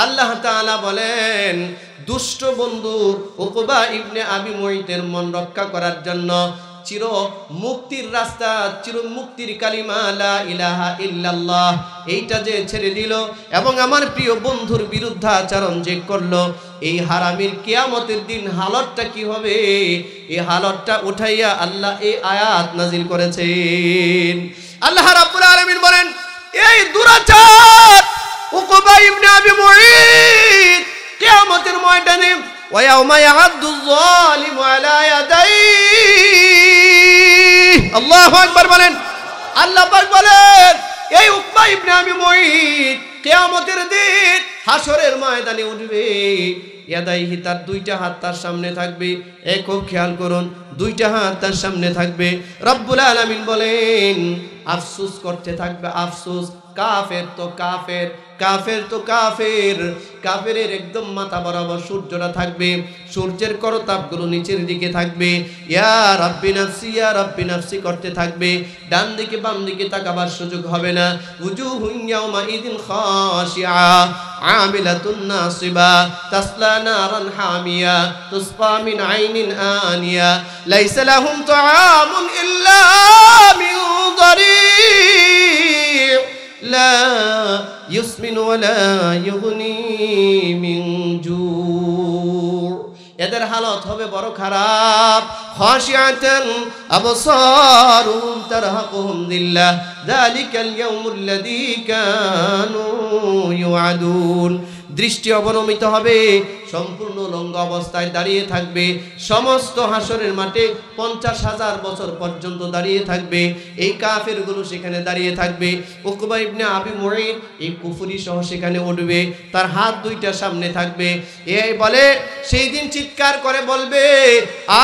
আল্লাহ তাআলা বলেন দুষ্ট বন্ধু উকবা ইবনে আবি মুঈতের মন রক্ষা করার জন্য চির মুক্তির রাস্তা, চির মুক্তির কালিমা লা ইলাহা ইল্লাল্লাহ এইটা যে ছেড়ে দিল এবং আমার প্রিয় বন্ধুর বিরুদ্ধাচরণ যে করলো, এই হারামির কিয়ামতের দিন হালতটা কি হবে, এই হালতটা উঠাইয়া আল্লাহ এই আয়াত নাজিল করেছেন। আল্লাহ রাব্বুল আলামিন বলেন এই দুরাচার উকবা ইবনে আবি মুঈত কিয়ামতের ময়দানে ওয়া ইয়াউমা ইয়া'আদ্দুয যালিমু আলা ইয়াদাইহি, আল্লাহু আকবার বলেন। আল্লাহ পাক বলেন এই উকবা ইবনে আবি মুঈত কিয়ামতের দিন হাসরের ময়দানে উঠবে, ইয়াদাইহি তার দুইটা হাত তার সামনে থাকবে। খুব খেয়াল করুন, দুইটা হাত তার সামনে থাকবে। রব্বুল আলামিন বলেন আফসোস করতে থাকবে, আফসোস। কাফের তো কাফের, কাফের তো কাফের, কাফেরের একদম মাথা বরাবর সূর্যটা থাকবে, সূর্যের করতাপগুলো নিচের দিকে থাকবে। ইয়া রাব্বি নাফসি ইয়া রাব্বি নাফসি করতে থাকবে, ডান দিকে বাম দিকে তাকাবার সুযোগ হবে না। উজুহুন ইয়াউমা ইদিন খাশিআ আমিলাতুন নাসিবা তাসলা নারান হামিয়া তুসফা মিন আইনিন আনিয়া লাইসা লাহুম তাআমুন ইল্লা মিন দারি' লা ইউসমিন ওয়ালা ইউগনি মিন জু'। এদের হালত হবে বড় খারাপ। খাশিআতান আবসারুহুম তারহাকুহুম যিল্লাহ যালিকাল ইয়াউমুল্লাযী কানু ইউআদুন। দৃষ্টি অবনমিত হবে, সম্পূর্ণ উলঙ্গ অবস্থায় দাঁড়িয়ে থাকবে। সমস্ত হাসরের মাঠে 50,000 বছর পর্যন্ত দাঁড়িয়ে থাকবে। এই কাফেরগুলো সেখানে দাঁড়িয়ে থাকবে। উকবা ইবনে আবি মুঈত এই কুফরি সহ সেখানে উঠবে, তার হাত দুইটা সামনে থাকবে। এই বলে সেই দিন চিৎকার করে বলবে,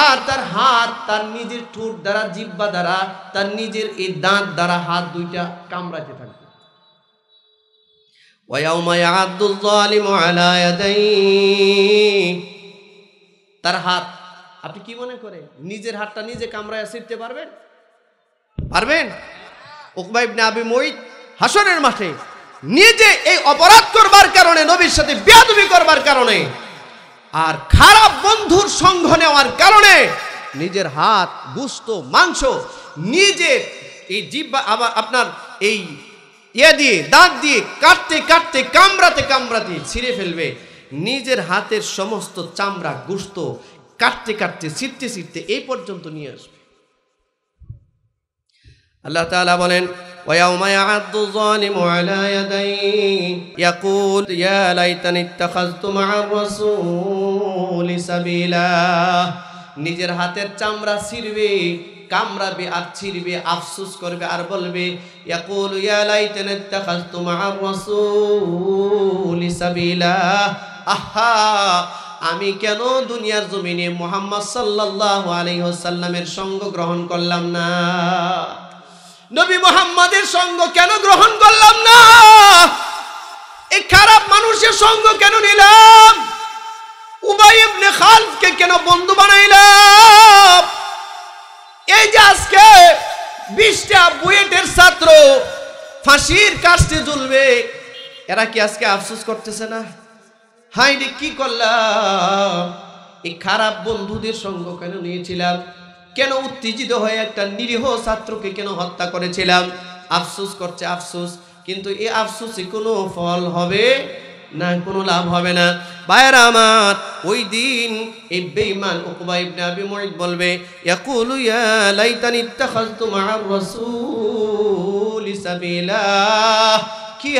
আর তার হাত তার নিজের ঠোঁট দ্বারা, জিহ্বা দ্বারা, তার নিজের এই দাঁত দ্বারা হাত দুইটা কামড়াতে থাকবে। ওয়ায়াউমা ইয়া'আদ্দুয যালিমু আলা ইয়াদাইহি, তার হাত, আপনি কি মনে করেন নিজের হাতটা নিজে কামড়ায় ছিঁড়তে পারবেন? পারবেন? উকবা ইবনে আবি মুঈত হাসরের মাঠে নিজে এই অপরাধ করবার কারণে, নবীর সাথে বেয়াদবি করবার কারণে আর খারাপ বন্ধুর সঙ্গ নেওয়ার কারণে নিজের হাত, গোশত, মাংস নিজের এই জিহ্বা, আবার আপনার এই দিয়ে দাঁত দিয়ে কাটতে কাটতে কামড়াতে কামড়াতে ছিঁড়ে ফেলবে। নিজের হাতের সমস্ত চামড়া, গোশত কাটতে কাটতে ছিঁড়তে ছিঁড়তে এই পর্যন্ত নিয়ে আসবে। আল্লাহ তাআলা বলেন ওয়ায়াউমা ইয়া'আদ্দু যালিমু আলা ইয়াদাইহি ইয়াকুল ইয়া লাইতানি ইত্তাখাযতু মা'আর রাসূলি সাবিলা। নিজের হাতের চামড়া ছিঁড়বে, কামড়াবে আর ছিঁড়বে, আফসোস করবে আর বলবে ইয়াকুলু ইয়া লাইতানি ইত্তাখাযতু মা'আর রাসূলি সাবিলা, আহা আমি কেন দুনিয়ার জমিনে মুহাম্মদ সাল্লাল্লাহু আলাইহি ওয়াসাল্লামের সঙ্গ গ্রহণ করলাম না, নবী মুহাম্মাদের সঙ্গ কেন গ্রহণ করলাম না, এই খারাপ মানুষের সঙ্গ কেন নিলাম, উবাই ইবনে খালফকে কেন বন্ধু বানাইলাম। এই যে আজকে 20টা বুয়েটের ছাত্র ফাঁসির কাস্টে ঝুলবে, এরা কি আজকে আফসোস করতেছে না? হাই রে কি করলাম, এই খারাপ বন্ধুদের সঙ্গ কেন নিয়েছিলাম, কেন উত্তেজিত হয়ে একটা নিরীহ ছাত্রকে কেন হত্যা করেছিলাম। আফসোস করছে, আফসোস, কিন্তু এই আফসোসে কোনো ফল হবে না, কোনো লাভ হবে না। ভাইরা আমার, ওই দিন এই বেঈমান উকবা ইবনে আবি মুঈত বলবে ইয়াকুলু ইয়া লাইতানি ইত্তাখাযতু মা'আর রাসূলি সাবিলা, কি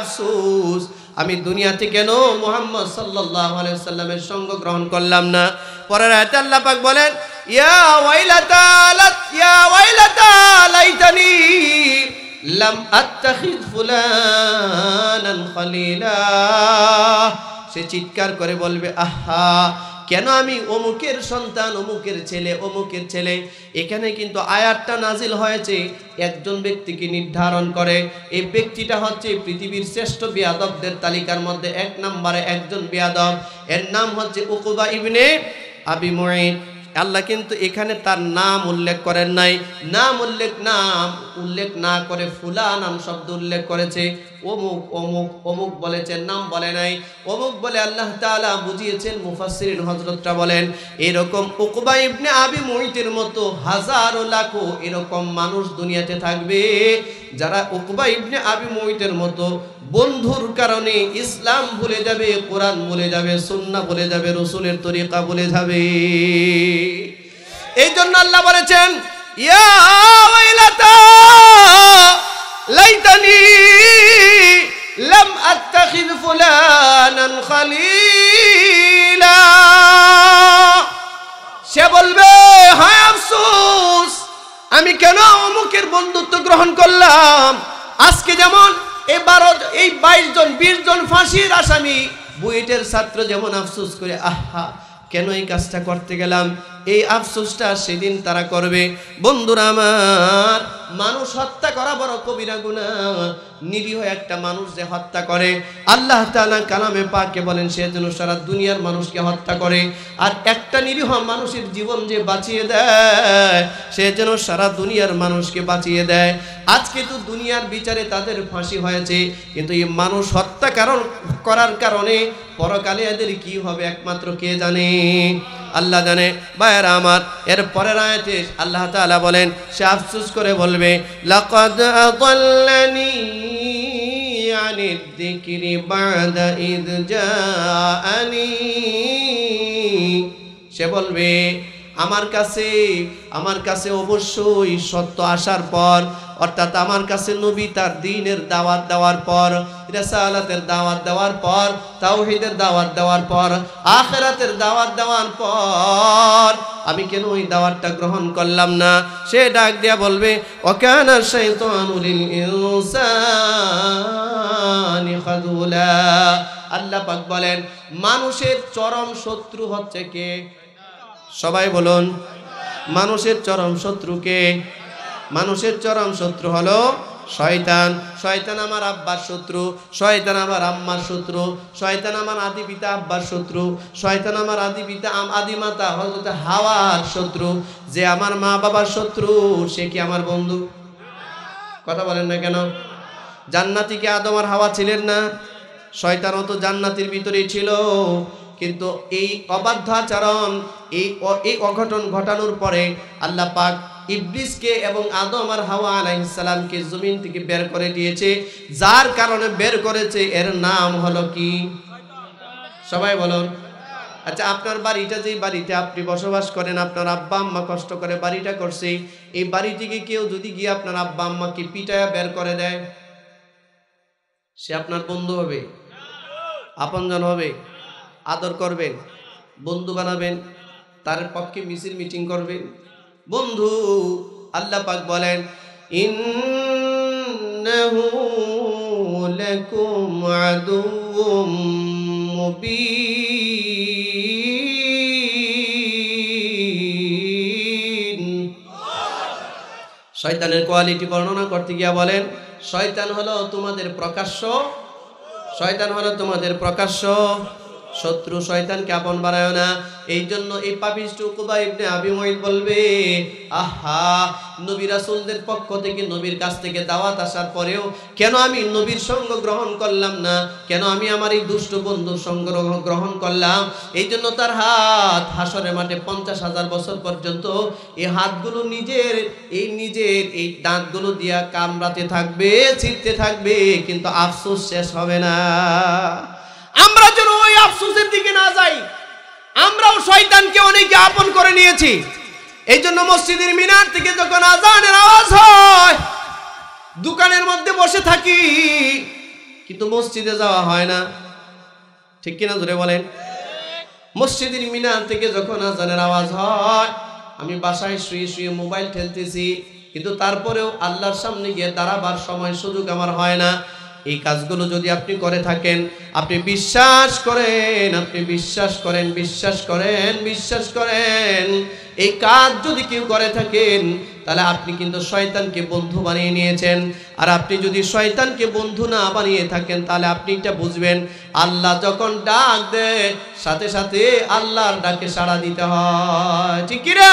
আফসোস, আমি দুনিয়াতে কেন মুহাম্মদ সাল্লাল্লাহু আলাইহি ওয়াসাল্লামের সঙ্গ গ্রহণ করলাম না। পরের আয়াতে আল্লাহ পাক বলেন ইয়া ওয়াইলাতা লাইতানি লাম আত্তাখিয ফুলানান খলিলা। সে চিৎকার করে বলবে আহা, কেন আমি অমুকের সন্তান, অমুকের ছেলে। এখানে কিন্তু আয়াতটা নাজিল হয়েছে একজন ব্যক্তিকে নির্ধারণ করে। এই ব্যক্তিটা হচ্ছে পৃথিবীর শ্রেষ্ঠ বেয়াদবদের তালিকার মধ্যে 1 নম্বরে একজন বেয়াদব, এর নাম হচ্ছে উকবা ইবনে আবি মুঈত। আল্লাহ কিন্তু এখানে তার নাম উল্লেখ করেন নাই, নাম উল্লেখ না করে ফুলানান শব্দ উল্লেখ করেছে। অমুক অমুক অমুক বলেছেন, নাম বলে নাই। অমুক বলে আল্লাহ তাআলা বুঝিয়েছেন। মুফাসসিরিন হযরতরা বলেন এরকম উকবা ইবনে আবি মুইতের মতো হাজারো লাখো এরকম মানুষ দুনিয়াতে থাকবে যারা উকবা ইবনে আবি মুইতের মতো বন্ধুর কারণে ইসলাম ভুলে যাবে, কোরআন ভুলে যাবে, সুন্নাহ ভুলে যাবে, রাসূলের তরিকা ভুলে যাবে। এই জন্য আল্লাহ বলেছেন ইয়া ওয়াইলাতা লাইতানি লাম আত্তাখিয ফুলানান খালিলা। সে বলবে হায় আফসোস, আমি কেন অমুকের বন্ধুত্ব গ্রহণ করলাম। আজকে যেমন এই 22 জন 20 জন ফাঁসির আসামি বুয়েটের ছাত্র যেমন আফসোস করে আহা কেন এই কাজটা করতে গেলাম, এই আফসোসটা সেদিন তারা করবে। বন্ধুরা আমার, মানুষ হত্যা করা বড় কবিরা গুনাহ। নিরীহ একটা মানুষ যে হত্যা করে, আল্লাহ তাআলা কালামে পাকে বলেন সে যেন সারা দুনিয়ার মানুষকে হত্যা করে। আর একটা নিরীহ মানুষের জীবন যে বাঁচিয়ে দেয় সে যেন সারা দুনিয়ার মানুষকে বাঁচিয়ে দেয়। আজকে তো দুনিয়ার বিচারে তাদের ফাঁসি হয়েছে, কিন্তু এই মানুষ হত্যা করার কারণে পরকালে এদের কি হবে একমাত্র কে জানে, আল্লাহ জানে। ভাইয়েরা আমার, এর পরের আয়াতে আল্লাহ তাআলা বলেন সে আফসোস করে বলবে লাকাদ আদাল্লানি আনিদ যিকরি বাদা ইয জাআনি। সে বলবে আমার কাছে অবশ্যই সত্য আসার পর, অর্থাৎ আমার কাছে নবী তার দ্বীনের দাওয়াত দেওয়ার পর, রিসালাতের দাওয়াত দেওয়ার পর, তাওহীদের দাওয়াত দেওয়ার পর, আখিরাতের দাওয়াত দেওয়ার পর আমি কেন ওই দাওয়াতটা গ্রহণ করলাম না। সে ডাক দিয়া বলবে ওয়াকানা শাইতানু লিল ইনসানি খাযুলা। আল্লাহ পাক বলেন মানুষের চরম শত্রু হচ্ছে কে? সবাই বলুন, মানুষের চরম শত্রু কে? মানুষের চরম শত্রু হলো শয়তান। শয়তান আমার আব্বার শত্রু, শয়তান আমার আম্মার শত্রু, শয়তান আমার আদি পিতা আব্বার শত্রু, শয়তান আমার আদি পিতা আদি মাতা হযরত হাওয়ার শত্রু। যে আমার মা বাবার শত্রু সে কি আমার বন্ধু? কথা বলেন না কেন? জান্নাতি কি আদম আর হাওয়া ছিলেন না? শয়তানও তো জান্নাতের ভিতরেই ছিল, কিন্তু এই অবাধ্য আচরণ, এই অঘটন ঘটানোর পরে আল্লাহ পাক ইবলিসকে এবং আদম আর হাওয়া আলাইহিস সালামকে জমিন থেকে বের করে দিয়েছে। যার কারণে বের করেছে এর নাম হলো কি? সবাই বলুন। আচ্ছা, আপনার বাড়িটা, যে বাড়িতে আপনি বসবাস করেন, আপনার আব্বা আম্মা কষ্ট করে বাড়িটা করছে, এই বাড়ি থেকে কেউ যদি গিয়ে আপনার আব্বা আম্মাকে পিটায়া বের করে দেয়, সে আপনার বন্ধু হবে? আপনজন হবে? আদর করবেন, বন্ধু বানাবেন, তার পক্ষে মিছিল মিটিং করবেন? বন্ধু। আল্লাহ পাক বলেন ইন্নাহু লাকুম আদুউম মুবিন। শয়তানের কোয়ালিটি বর্ণনা করতে গিয়া বলেন শয়তান হলো তোমাদের প্রকাশ্য, শয়তান হলো তোমাদের প্রকাশ্য শত্রু। শয়তানকে আপন বানায় না। এই জন্য এই পাপিষ্ঠ উকবা ইবনে আবি মুইত বলবে আহা, নবী রাসূলদের পক্ষ থেকে নবীর কাছ থেকে দাওয়াত আসার পরেও কেন আমি নবীর সঙ্গ গ্রহণ করলাম না, কেন আমি আমার এই দুষ্ট বন্ধুর সঙ্গ গ্রহণ করলাম। এই জন্য তার হাত হাসরের মাঠে 50,000 বছর পর্যন্ত এই হাতগুলো নিজের এই দাঁতগুলো দিয়া কামড়াতে থাকবে, ছিঁড়তে থাকবে, কিন্তু আফসোস শেষ হবে না। আমরা যেন ওই আফসোসের দিকে না যাই। আমরাও শয়তানকে অনেকে আপন করে নিয়েছি। এই জন্য মসজিদের মিনার থেকে যখন আযানের আওয়াজ হয় দোকানের মধ্যে বসে থাকি, কিন্তু মসজিদে যাওয়া হয় না। ঠিক কিনা জোরে বলেন? মসজিদের মিনার থেকে যখন আযানের আওয়াজ হয় আমি বাসায় শুয়ে শুয়ে মোবাইল ঠেলতেছি, কিন্তু তারপরেও আল্লাহর সামনে গিয়ে দাঁড়াবার সময় সুযোগ আমার হয় না। এই কাজগুলো যদি আপনি করে থাকেন, আপনি বিশ্বাস করেন, বিশ্বাস করেন এই কাজ যদি কেউ করে থাকেন তাহলে আপনি কিন্তু শয়তানকে বন্ধু বানিয়ে নিয়েছেন। আর আপনি যদি শয়তানকে বন্ধু না বানিয়ে থাকেন তাহলে আপনি এটা বুঝবেন, আল্লাহ যখন ডাক দেয় সাথে সাথে আল্লাহর ডাকে সাড়া দিতে হয়, ঠিক কি না?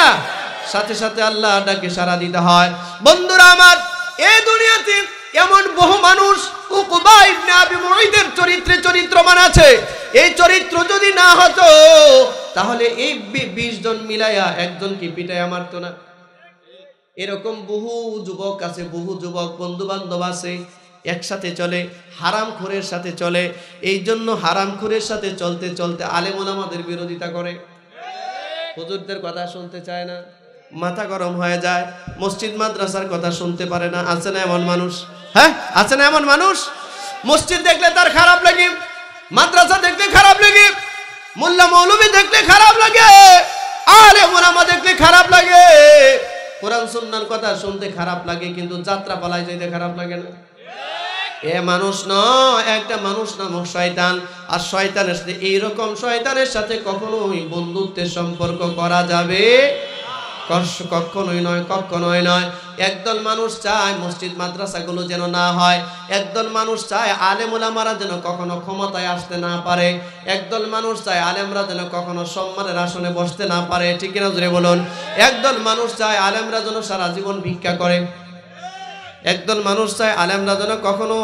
সাথে সাথে আল্লাহর ডাকে সাড়া দিতে হয়। বন্ধুরা আমার, এই দুনিয়াতে এমন বহু মানুষ উকবা ইবনে আবি মুঈদের চরিত্রে চরিত্রমান আছে। এই চরিত্র যদি না হতো তাহলে এই 20 জন মিলাইয়া একজনকে পিটাইয়া মারতো না। এরকম বহু যুবক আছে, বহু যুবক বন্ধু বান্ধব আছে, একসাথে চলে, হারামখোরের সাথে চলে। এই জন্য হারামখোরের সাথে চলতে চলতে আলেম ওলামাদের বিরোধিতা করে, হুজুরদের কথা শুনতে চায় না, মাথা গরম হয়ে যায়, মসজিদ মাদ্রাসার কথা শুনতে পারে না। আছে না এমন মানুষ? হ্যাঁ, আছে না এমন মানুষ? মসজিদ দেখলে তার খারাপ লাগে, মাদ্রাসা দেখলে খারাপ লাগে, মোল্লা মৌলবী দেখলে খারাপ লাগে, আলেম ওলামা দেখলে খারাপ লাগে, কোরআন সুন্নাহর কথা শুনতে খারাপ লাগে, কিন্তু যাত্রা পালায় যেতে খারাপ লাগে না। এ মানুষ নয়, একটা মানুষ নামক শয়তান। আর শয়তানের সাথে, এইরকম শয়তানের সাথে কখনোই বন্ধুত্বের সম্পর্ক করা যাবে কখনোই নয়। একদল মানুষ চায় মসজিদ মাদ্রাসাগুলো যেন না হয়, একদল মানুষ চায় আলেম ওলামারা যেন কখনো ক্ষমতায় আসতে না পারে, একদল মানুষ চায় আলেমরা যেন কখনো সম্মানের আসনে বসতে না পারে, ঠিক কিনা জোরে বলুন? একদল মানুষ চায় আলেমরা যেন সারা জীবন ভিক্ষা করে, একদল মানুষ চায় আলেমরা যেন কখনো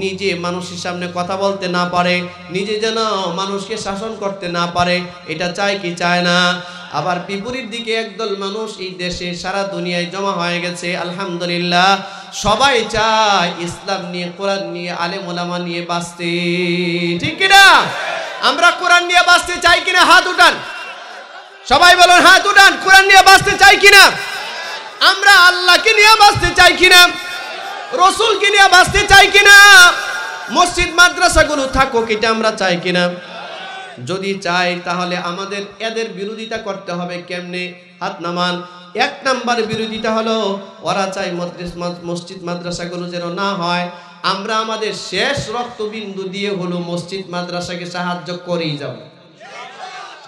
নিজে মানুষের সামনে কথা বলতে না পারে, নিজে যেন মানুষকে শাসন করতে না পারে। এটা চায় কি চায় না? আবার বিপরীত দিকে একদল মানুষ এই দেশে সারা দুনিয়ায় জমা হয়ে গেছে, আলহামদুলিল্লাহ, সবাই চায় ইসলাম নিয়ে, কোরআন নিয়ে, আলেম ওলামা নিয়ে বাঁচতে, ঠিক কিনা? আমরা কোরআন নিয়ে বাঁচতে চাই কিনা? হাত উঠান, সবাই বলুন, হাত উঠান। কোরআন নিয়ে বাঁচতে চাই কিনা? আমরা আল্লাহকে নিয়ে বাঁচতে চাই কিনা? রসুলকে নিয়ে বাঁচতে চাই কিনা? মসজিদ মাদ্রাসাগুলো থাকুক, এটা আমরা চাই কিনা? যদি চাই তাহলে আমাদের এদের বিরোধিতা করতে হবে। কেমনে? হাত নামান। 1 নাম্বার বিরোধিতা হলো, ওরা চাই মসজিদ মাদ্রাসাগুলো যেন না হয়। আমরা আমাদের শেষ রক্তবিন্দু দিয়ে হলো মসজিদ মাদ্রাসাকে সাহায্য করেই যাব,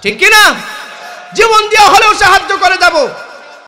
ঠিক কিনা? জীবন দিয়ে হলেও সাহায্য করে যাব।